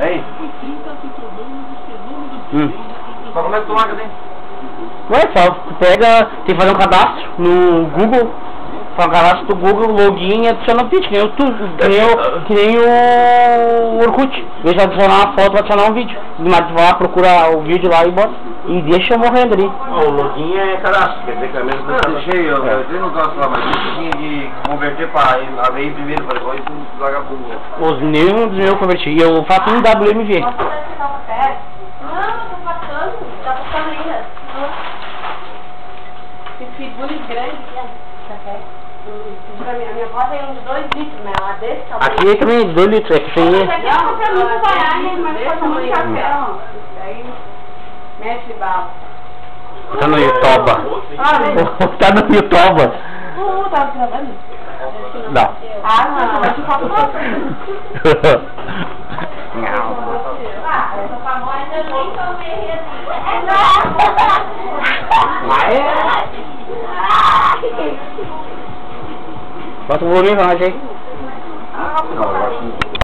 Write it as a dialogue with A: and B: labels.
A: Ei. Como é que tu marca, né?
B: Não é só, tu pega, tem que fazer um cadastro no Google, faz um cadastro do Google, login e adiciona o vídeo, que nem o Orkut. Em vez de adicionar uma foto, vai adicionar um vídeo. Mas tu vai lá, procura o vídeo lá e bota. E deixa morrendo ali.
A: O login é cadastro, quer dizer que é mesmo que deixei, eu não gosto lá, mas eu tinha de converter para a lei primeiro, para depois vagabundo.
B: Os meus eu converti, e eu faço um WMV.
C: Não, tô passando, tá passando ainda. Esse bullying grande aqui, ó. A minha avó tem uns 2 litros, né? Ela desse tamanho.
B: Aqui também 2 litros, é que tem...
C: Isso aqui é pra muito parar, né? Mas faz muito café, ó. Aí, mexe de bala.
B: Tá no YouTube. Tá no YouTube.
C: Tava gravando?
B: Não.
C: Ah, não, mas eu faço essa famosa eu nem tomei
B: Bota o volume mais aí.
A: Não, eu acho